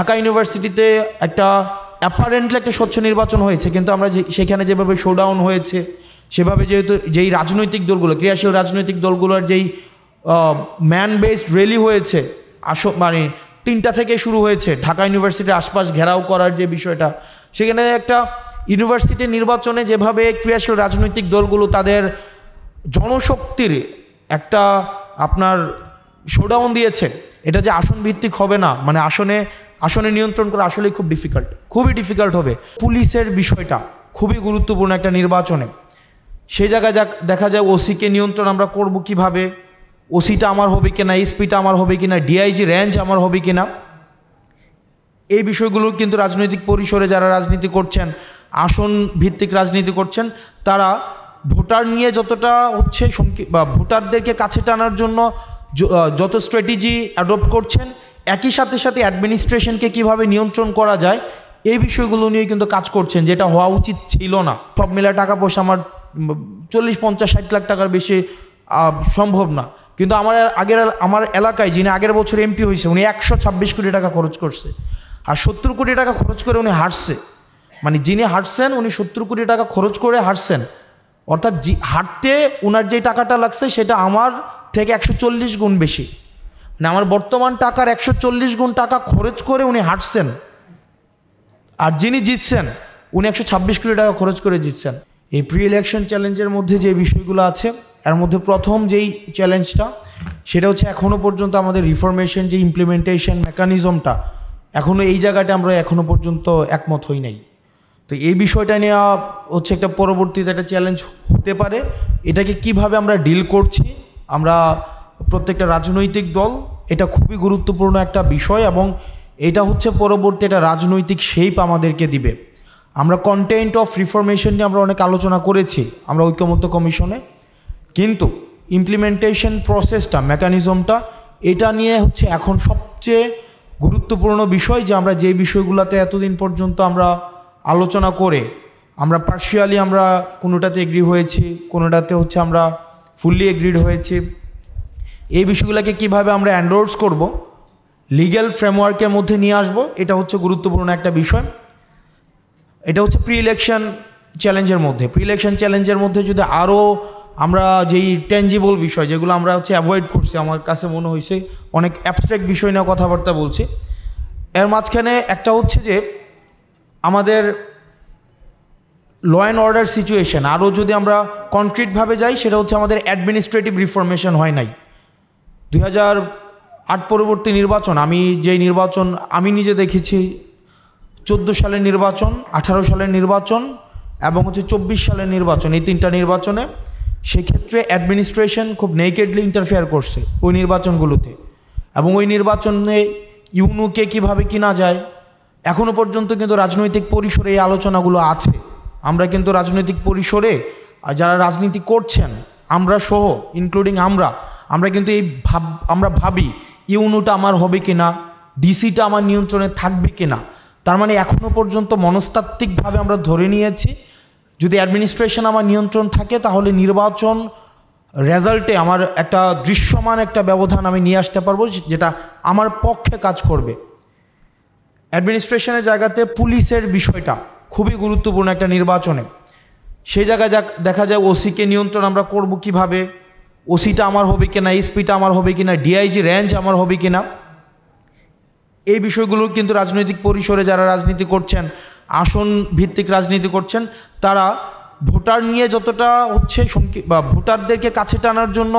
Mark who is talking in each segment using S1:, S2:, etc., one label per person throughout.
S1: ঢাকা ইউনিভার্সিটিতে একটা অ্যাপারেন্টলি একটা স্বচ্ছ নির্বাচন হয়েছে, কিন্তু আমরা সেখানে যেভাবে শোডাউন হয়েছে সেভাবে যেহেতু যেই রাজনৈতিক দলগুলো, ক্রিয়াশীল রাজনৈতিক দলগুলোর যেই ম্যান বেসড র্যালি হয়েছে, মানে 3টা থেকে শুরু হয়েছে ঢাকা ইউনিভার্সিটির আশপাশ ঘেরাও করার যে বিষয়টা, সেখানে একটা ইউনিভার্সিটি নির্বাচনে যেভাবে ক্রিয়াশীল রাজনৈতিক দলগুলো তাদের জনশক্তির একটা আপনার শোডাউন দিয়েছে, এটা যে আসন ভিত্তিক হবে না, মানে আসনে নিয়ন্ত্রণ করা আসলেই খুবই ডিফিকাল্ট হবে। পুলিশের বিষয়টা খুবই গুরুত্বপূর্ণ একটা নির্বাচনে। সেই জায়গায় দেখা যায় ওসিকে নিয়ন্ত্রণ আমরা করব কিভাবে, ওসিটা আমার হবে কিনা, এসপিটা আমার হবে কিনা, ডিআইজি রেঞ্জ আমার হবে কিনা, এই বিষয়গুলো কিন্তু রাজনৈতিক পরিসরে যারা রাজনীতি করছেন, আসন ভিত্তিক রাজনীতি করছেন, তারা ভোটার নিয়ে যতটা হচ্ছে বা ভোটারদেরকে কাছে টানার জন্য যত স্ট্র্যাটেজি অ্যাডপ্ট করছেন, একই সাথে অ্যাডমিনিস্ট্রেশনকে কিভাবে নিয়ন্ত্রণ করা যায় এই বিষয়গুলো নিয়ে কিন্তু কাজ করছেন, যেটা হওয়া উচিত ছিল না। সব মিলে টাকা পয়সা আমার 40-50-60 লাখ টাকার বেশি সম্ভব না, কিন্তু আমার এলাকায় যিনি আগের বছর এমপি হয়েছে উনি 126 কোটি টাকা খরচ করছে, আর 70 কোটি টাকা খরচ করে উনি হারছে। মানে যিনি হারছেন উনি 70 কোটি টাকা খরচ করে হারছেন, অর্থাৎ হারতে ওনার যে টাকাটা লাগছে সেটা আমার থেকে 140 গুণ বেশি, মানে আমার বর্তমান টাকার 140 গুণ টাকা খরচ করে উনি হারছেন। আর যিনি জিতছেন উনি 126 কোটি টাকা খরচ করে জিতছেন। এই প্রি ইলেকশন চ্যালেঞ্জের মধ্যে যে বিষয়গুলো আছে, এর মধ্যে প্রথম যেই চ্যালেঞ্জটা সেটা হচ্ছে এখনও পর্যন্ত আমাদের রিফরমেশন যে ইমপ্লিমেন্টেশন মেকানিজমটা, এখনও এই জায়গাটা আমরা এখনও পর্যন্ত একমত হই নাই। তো এই বিষয়টা নিয়ে হচ্ছে একটা পরবর্তীতে একটা চ্যালেঞ্জ হতে পারে। এটাকে কিভাবে আমরা ডিল করছি, আমরা প্রত্যেকটা রাজনৈতিক দল, এটা খুবই গুরুত্বপূর্ণ একটা বিষয়, এবং এটা হচ্ছে পরবর্তী একটা রাজনৈতিক শেপ আমাদেরকে দিবে। আমরা কন্টেন্ট অফ রিফরমেশন নিয়ে আমরা অনেক আলোচনা করেছি আমরা ঐক্যমত্য কমিশনে, কিন্তু ইমপ্লিমেন্টেশন প্রসেসটা, মেকানিজমটা, এটা নিয়ে হচ্ছে এখন সবচেয়ে গুরুত্বপূর্ণ বিষয়, যে আমরা যে বিষয়গুলোতে এতদিন পর্যন্ত আমরা আলোচনা করে আমরা পার্শিয়ালি আমরা কোনোটাতে এগ্রি হয়েছি, কোনোটাতে হচ্ছে আমরা ফুললি এগ্রিড হয়েছি, এই বিষয়গুলোকে কিভাবে আমরা এন্ডোর্স করব, লিগ্যাল ফ্রেমওয়ার্কের মধ্যে নিয়ে আসব, এটা হচ্ছে গুরুত্বপূর্ণ একটা বিষয়। এটা হচ্ছে প্রি ইলেকশন চ্যালেঞ্জের মধ্যে যদি আরও আমরা যেই টেঞ্জিবল বিষয় যেগুলো আমরা হচ্ছে অ্যাভয়েড করছি, আমার কাছে মনে হয়েছে অনেক অ্যাবস্ট্রাক্ট বিষয় নিয়ে কথাবার্তা বলছি, এর মাঝখানে একটা হচ্ছে যে আমাদের ল অ্যান্ড অর্ডার সিচুয়েশন আরও যদি আমরা কনক্রিটভাবে যাই, সেটা হচ্ছে আমাদের অ্যাডমিনিস্ট্রেটিভ রিফরমেশন হয় নাই। 2008 পরবর্তী নির্বাচন, আমি নিজে দেখেছি 14 সালের নির্বাচন, 18 সালের নির্বাচন এবং হচ্ছে 24 সালের নির্বাচন, এই 3টা নির্বাচনে সেক্ষেত্রে অ্যাডমিনিস্ট্রেশন খুব নেকেডলি ইন্টারফেয়ার করছে ওই নির্বাচনগুলোতে, এবং ওই নির্বাচনে ইউনুকে কীভাবে কিনা যায় এখনও পর্যন্ত কিন্তু রাজনৈতিক পরিসরে এই আলোচনাগুলো আছে। আমরা কিন্তু রাজনৈতিক পরিসরে যারা রাজনীতি করছেন, আমরা সহ ইনক্লুডিং আমরা কিন্তু আমরা ভাবি ইউনুটা আমার হবে কিনা, ডিসিটা আমার নিয়ন্ত্রণে থাকবে কিনা। তার মানে এখনও পর্যন্ত মনস্তাত্ত্বিকভাবে আমরা ধরে নিয়েছি যদি অ্যাডমিনিস্ট্রেশন আমার নিয়ন্ত্রণ থাকে, তাহলে নির্বাচন রেজাল্টে আমার একটা দৃশ্যমান একটা ব্যবধান আমি নিয়ে আসতে পারবো, যেটা আমার পক্ষে কাজ করবে। অ্যাডমিনিস্ট্রেশনের জায়গাতে পুলিশের বিষয়টা খুবই গুরুত্বপূর্ণ একটা নির্বাচনে। সেই জায়গায় দেখা যায় ওসিকে নিয়ন্ত্রণ আমরা করব কিভাবে, ওসিটা আমার হবে কিনা, এসপিটা আমার হবে কিনা, ডিআইজি রেঞ্জ আমার হবে কিনা, এই বিষয়গুলো কিন্তু রাজনৈতিক পরিসরে যারা রাজনীতি করছেন, আসন ভিত্তিক রাজনীতি করছেন, তারা ভোটার নিয়ে যতটা হচ্ছে বা ভোটারদেরকে কাছে টানার জন্য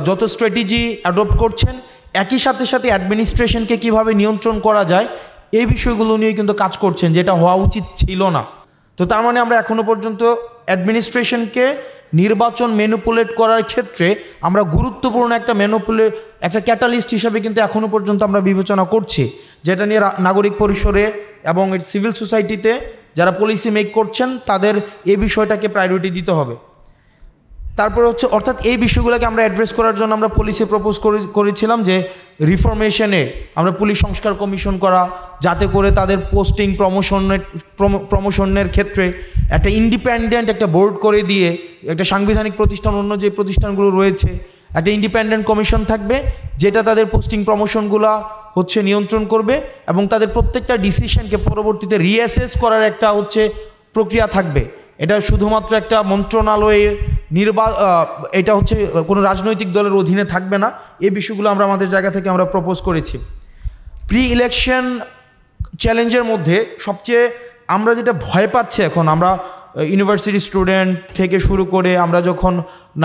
S1: যত স্ট্র্যাটেজি অ্যাডপ্ট করছেন, একই সাথে অ্যাডমিনিস্ট্রেশনকে কিভাবে নিয়ন্ত্রণ করা যায় এই বিষয়গুলো নিয়ে কিন্তু কাজ করছেন, যেটা হওয়া উচিত ছিল না। তো তার মানে আমরা এখনও পর্যন্ত অ্যাডমিনিস্ট্রেশনকে নির্বাচন ম্যানিপুলেট করার ক্ষেত্রে আমরা গুরুত্বপূর্ণ একটা ক্যাটালিস্ট হিসাবে কিন্তু এখনও পর্যন্ত আমরা বিবেচনা করছি, যেটা নিয়ে নাগরিক পরিসরে এবং সিভিল সোসাইটিতে যারা পলিসি মেক করছেন তাদের এই বিষয়টাকে প্রায়োরিটি দিতে হবে। তারপরে হচ্ছে অর্থাৎ এই বিষয়গুলোকে আমরা অ্যাড্রেস করার জন্য আমরা পলিসি প্রপোজ করেছিলাম যে রিফরমেশনে আমরা পুলিশ সংস্কার কমিশন করা, যাতে করে তাদের পোস্টিং প্রমোশনের ক্ষেত্রে একটা ইন্ডিপেন্ডেন্ট একটা বোর্ড করে দিয়ে, একটা সাংবিধানিক প্রতিষ্ঠান অন্য যে প্রতিষ্ঠানগুলো রয়েছে একটা ইন্ডিপেন্ডেন্ট কমিশন থাকবে, যেটা তাদের পোস্টিং প্রমোশনগুলো হচ্ছে নিয়ন্ত্রণ করবে এবং তাদের প্রত্যেকটা ডিসিশনকে পরবর্তীতে রিঅ্যাসেস করার একটা হচ্ছে প্রক্রিয়া থাকবে। এটা শুধুমাত্র একটা মন্ত্রণালয়ে এটা হচ্ছে কোনো রাজনৈতিক দলের অধীনে থাকবে না। এই বিষয়গুলো আমরা আমাদের জায়গা থেকে আমরা প্রপোজ করেছি। প্রি ইলেকশন চ্যালেঞ্জের মধ্যে সবচেয়ে আমরা যেটা ভয় পাচ্ছি এখন, আমরা ইউনিভার্সিটি স্টুডেন্ট থেকে শুরু করে আমরা যখন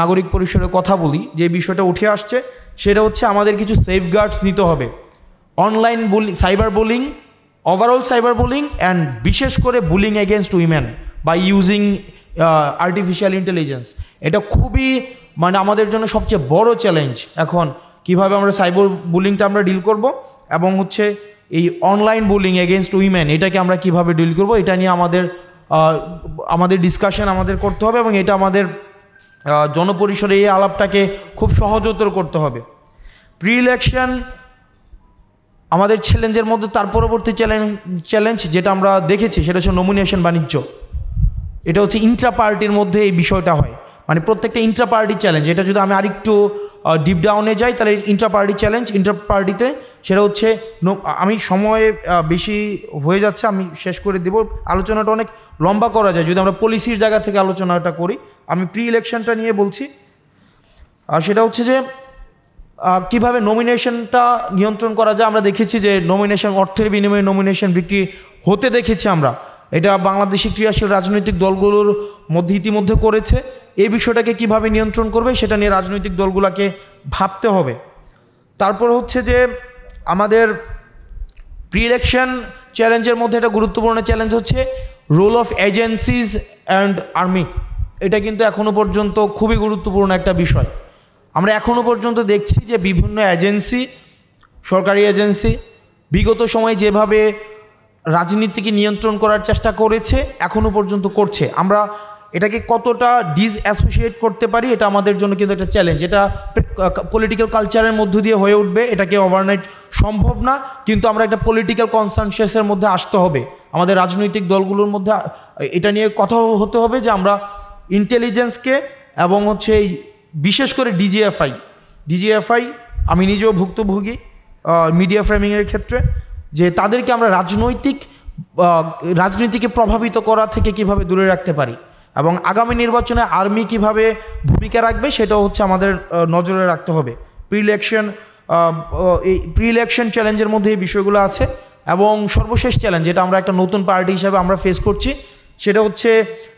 S1: নাগরিক পরিষদের কথা বলি, যে বিষয়টা উঠে আসছে সেটা হচ্ছে আমাদের কিছু সেফগার্ডস নিতে হবে। Online cyber bullying, overall cyber bullying and বিশেষ করে bullying against women by using artificial intelligence, এটা খুবই মানে আমাদের জন্য সবচেয়ে বড় চ্যালেঞ্জ। এখন কিভাবে আমরা সাইবার বুলিংটা আমরা ডিল করব এবং হচ্ছে এই অনলাইন বুলিং এগেনস্ট উইমেন এটাকে আমরা কিভাবে ডিল করব, এটা নিয়ে আমাদের ডিসকাশন আমাদের করতে হবে এবং এটা আমাদের জনপরিসরে এই আলাপটাকে খুব সহজতর করতে হবে। প্রি ইলেকশন আমাদের চ্যালেঞ্জের মধ্যে তার পরবর্তী চ্যালেঞ্জ যেটা আমরা দেখেছি সেটা হচ্ছে নমিনেশন বাণিজ্য। এটা হচ্ছে ইন্ট্রা পার্টির মধ্যে এই বিষয়টা হয়, মানে প্রত্যেকটা ইন্ট্রা পার্টি চ্যালেঞ্জ। এটা যদি আমি আরেকটু ডিপ ডাউনে যাই তাহলে ইন্ট্রা পার্টি চ্যালেঞ্জ, ইন্ট্রা পার্টিতে সেটা হচ্ছে আমি সময় বেশি হয়ে যাচ্ছে, আমি শেষ করে দেব। আলোচনাটা অনেক লম্বা করা যায় যদি আমরা পলিসির জায়গা থেকে আলোচনাটা করি। আমি প্রি ইলেকশনটা নিয়ে বলছি, সেটা হচ্ছে যে কীভাবে নমিনেশনটা নিয়ন্ত্রণ করা যায়। আমরা দেখেছি যে নমিনেশন, অর্থের বিনিময়ে নমিনেশন বিক্রি হতে দেখেছি আমরা। এটা বাংলাদেশি ক্রিয়াশীল রাজনৈতিক দলগুলোর মধ্যে ইতিমধ্যে করেছে। এই বিষয়টাকে কিভাবে নিয়ন্ত্রণ করবে সেটা নিয়ে রাজনৈতিক দলগুলোকে ভাবতে হবে। তারপর হচ্ছে যে আমাদের প্রি ইলেকশন চ্যালেঞ্জের মধ্যে একটা গুরুত্বপূর্ণ চ্যালেঞ্জ হচ্ছে role of agencies and army. এটা কিন্তু এখনও পর্যন্ত খুবই গুরুত্বপূর্ণ একটা বিষয়। আমরা এখনও পর্যন্ত দেখছি যে বিভিন্ন এজেন্সি, সরকারি এজেন্সি বিগত সময়ে যেভাবে রাজনীতিকে নিয়ন্ত্রণ করার চেষ্টা করেছে এখনও পর্যন্ত করছে। আমরা এটাকে কতটা ডিসঅ্যাসোসিয়েট করতে পারি এটা আমাদের জন্য কিন্তু একটা চ্যালেঞ্জ। এটা পলিটিক্যাল কালচারের মধ্য দিয়ে হয়ে উঠবে, এটাকে ওভারনাইট সম্ভব না, কিন্তু আমরা একটা পলিটিক্যাল কনসেনসাসের মধ্যে আসতে হবে। আমাদের রাজনৈতিক দলগুলোর মধ্যে এটা নিয়ে কথা হতে হবে যে আমরা ইন্টেলিজেন্সকে এবং হচ্ছে বিশেষ করে ডিজিএফআই আমি নিজেও ভুক্তভোগী মিডিয়া ফ্রেমিংয়ের ক্ষেত্রে, যে তাদেরকে আমরা রাজনীতিকে প্রভাবিত করা থেকে কিভাবে দূরে রাখতে পারি এবং আগামী নির্বাচনে আর্মি কিভাবে ভূমিকা রাখবে সেটাও হচ্ছে আমাদের নজরে রাখতে হবে। প্রি ইলেকশন চ্যালেঞ্জের মধ্যে এই বিষয়গুলো আছে। এবং সর্বশেষ চ্যালেঞ্জ যেটা আমরা একটা নতুন পার্টি হিসাবে আমরা ফেস করছি সেটা হচ্ছে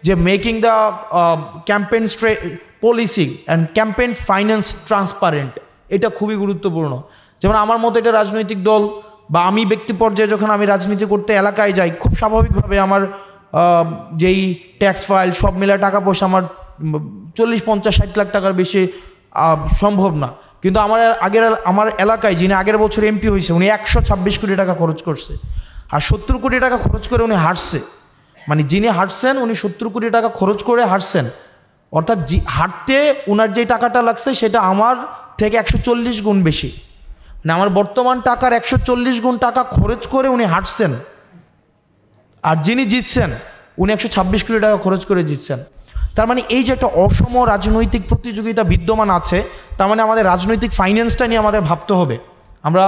S1: যে making the campaign policy and campaign finance transparent. এটা খুবই গুরুত্বপূর্ণ। যেমন আমার মতো একটা রাজনৈতিক দল বা আমি ব্যক্তি পর্যায়ে যখন আমি রাজনীতি করতে এলাকায় যাই, খুব স্বাভাবিকভাবে আমার যেই ট্যাক্স ফাইল সব মিলে টাকা পয়সা আমার 40-50-60 লাখ টাকার বেশি সম্ভব না। কিন্তু আমার এলাকায় যিনি আগের বছর এমপি হয়েছে উনি 126 কোটি টাকা খরচ করছে, আর 70 কোটি টাকা খরচ করে উনি হারছে। মানে যিনি হারছেন উনি 70 কোটি টাকা খরচ করে হারছেন, অর্থাৎ হারতে ওনার যে টাকাটা লাগছে সেটা আমার থেকে 140 গুণ বেশি। মানে আমার বর্তমান টাকার 140 গুণ টাকা খরচ করে উনি হারছেন, আর যিনি জিতছেন উনি 126 কোটি টাকা খরচ করে জিতছেন। তার মানে এই যে একটা অসম রাজনৈতিক প্রতিযোগিতা বিদ্যমান আছে, তার মানে আমাদের রাজনৈতিক ফাইন্যান্সটা নিয়ে আমাদের ভাবতে হবে। আমরা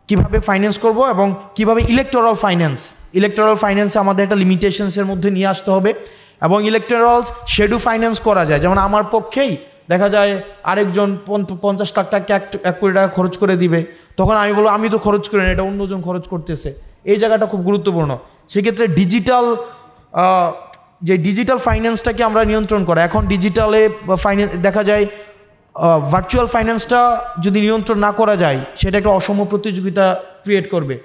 S1: কিভাবে ফাইন্যান্স করব এবং কিভাবে ইলেকটোরাল ফাইন্যান্সে আমাদের একটা লিমিটেশনসের মধ্যে নিয়ে আসতে হবে এবং ইলেকটোরাল শেডু ফাইন্যান্স করা যায়। যেমন আমার পক্ষেই দেখা যায় আরেকজন 50 লাখ টাকা 1 কোটি টাকা খরচ করে দিবে, তখন আমি বলবো আমি তো খরচ করি না, এটা অন্যজন খরচ করতেছে। এই জায়গাটা খুব গুরুত্বপূর্ণ। সেক্ষেত্রে ডিজিটাল ফাইন্যান্সটাকে আমরা নিয়ন্ত্রণ করা। এখন ডিজিটালে ফাইন্যান্স দেখা যায় ভার্চুয়াল ফাইন্যান্সটা যদি নিয়ন্ত্রণ না করা যায় সেটা একটা অসম প্রতিযোগিতা ক্রিয়েট করবে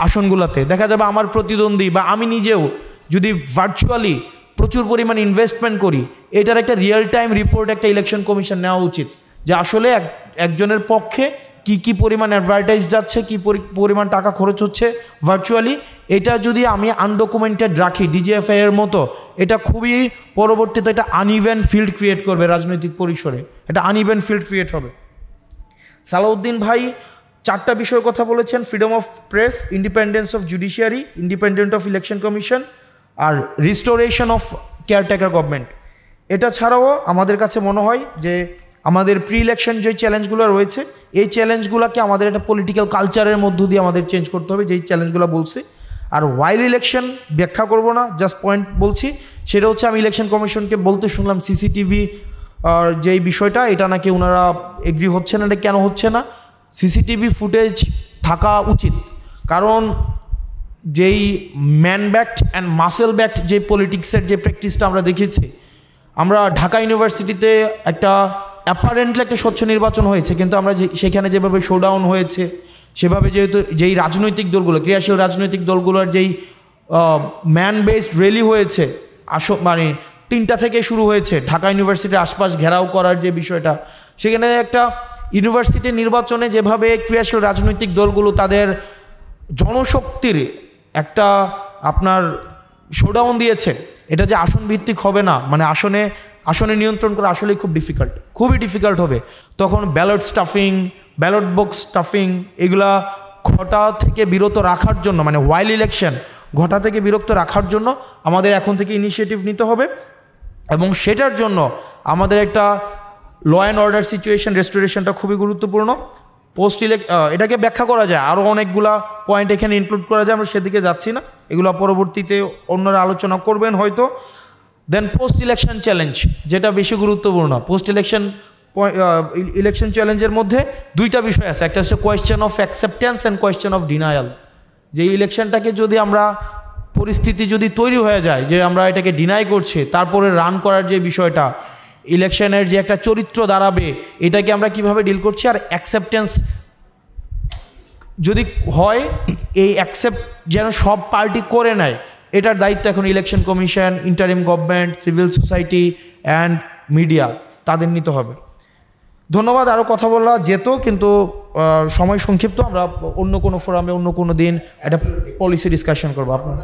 S1: আসনগুলোতে। দেখা যাবে আমার প্রতিদ্বন্দ্বী বা আমি নিজেও যদি ভার্চুয়ালি প্রচুর পরিমাণ ইনভেস্টমেন্ট করি, এটার একটা রিয়েল টাইম রিপোর্ট একটা ইলেকশন কমিশন নেওয়া উচিত যে আসলে একজনের পক্ষে কি পরিমাণ অ্যাডভার্টাইজ যাচ্ছে, কি পরিমাণ টাকা খরচ হচ্ছে ভার্চুয়ালি। এটা যদি আমি আনডকুমেন্টেড রাখি ডিজিএফআই এর মতো, এটা খুবই পরবর্তীতে একটা আনইভেন ফিল্ড ক্রিয়েট করবে রাজনৈতিক পরিসরে, এটা আনইভেন ফিল্ড ক্রিয়েট হবে। সালাউদ্দিন ভাই 4টা বিষয়ের কথা বলেছেন: freedom of press, independence of judiciary, independent of election commission আর রিস্টোরেশন অফ কেয়ারটেকার গভর্নমেন্ট। এটা ছাড়াও আমাদের কাছে মনে হয় যে আমাদের প্রি ইলেকশন যে চ্যালেঞ্জগুলো রয়েছে এই চ্যালেঞ্জগুলোকে আমাদের একটা পলিটিক্যাল কালচারের মধ্য দিয়ে আমাদের চেঞ্জ করতে হবে, যেই চ্যালেঞ্জগুলো বলছি। আর ওয়াইল ইলেকশন ব্যাখ্যা করব না, জাস্ট পয়েন্ট বলছি। সেটা হচ্ছে আমি ইলেকশন কমিশনকে বলতে শুনলাম সিসিটিভি যেই বিষয়টা, এটা নাকি ওনারা এগ্রি হচ্ছে না। এটা কেন হচ্ছে না? সিসিটিভি ফুটেজ থাকা উচিত, কারণ যেই man backed and muscle backed যে পলিটিক্সের যে প্র্যাকটিসটা আমরা দেখেছি, আমরা ঢাকা ইউনিভার্সিটিতে একটা অ্যাপারেন্টলি একটা স্বচ্ছ নির্বাচন হয়েছে, কিন্তু আমরা সেখানে যেভাবে শোডাউন হয়েছে, সেভাবে যেহেতু যেই রাজনৈতিক দলগুলো, ক্রিয়াশীল রাজনৈতিক দলগুলোর যেই ম্যান বেসড র্যালি হয়েছে, মানে 3টা থেকে শুরু হয়েছে, ঢাকা ইউনিভার্সিটির আশপাশ ঘেরাও করার যে বিষয়টা, সেখানে একটা ইউনিভার্সিটির নির্বাচনে যেভাবে ক্রিয়াশীল রাজনৈতিক দলগুলো তাদের জনশক্তির একটা আপনার শোডাউন দিয়েছে, এটা যে আসন ভিত্তিক হবে না, মানে আসনে নিয়ন্ত্রণ করা আসলেই খুবই ডিফিকাল্ট হবে। তখন ballot stuffing, ballot box stuffing এগুলা ঘটা থেকে বিরত রাখার জন্য, মানে ওয়াইল ইলেকশন ঘটা থেকে বিরত রাখার জন্য আমাদের এখন থেকে ইনিশিয়েটিভ নিতে হবে। এবং সেটার জন্য আমাদের একটা ল অ্যান্ড অর্ডার সিচুয়েশন রেস্টোরেশনটা খুবই গুরুত্বপূর্ণ। এটাকে ব্যাখ্যা করা যায়, আরও অনেকগুলা পয়েন্ট এখানে ইনক্লুড করা যায়, আমরা সেদিকে যাচ্ছি না, এগুলো পরবর্তীতে অন্যরা আলোচনা করবেন হয়তো। দেন পোস্ট ইলেকশন চ্যালেঞ্জ, যেটা বেশি গুরুত্বপূর্ণ। পোস্ট ইলেকশন চ্যালেঞ্জের মধ্যে 2টা বিষয় আছে, একটা হচ্ছে question of acceptance and question of denial. যে ইলেকশনটাকে যদি আমরা পরিস্থিতি যদি তৈরি হয়ে যায় যে আমরা এটাকে ডিনাই করছি, তারপরে রান করার যে বিষয়টা, ইলেকশনের যে একটা চরিত্র দাঁড়াবে, এটাকে আমরা কিভাবে ডিল করছি। আর অ্যাকসেপ্টেন্স যদি হয়, এই অ্যাকসেপ্ট যেন সব পার্টি করে নেয়, এটার দায়িত্ব এখন election commission, interim government, civil society and media, তাদের নিতে হবে। ধন্যবাদ। আরও কথা বলা যেত, কিন্তু সময় সংক্ষিপ্ত। আমরা অন্য কোনো ফোরামে অন্য কোনো দিন একটা পলিসি ডিসকাশন করবো আপনার।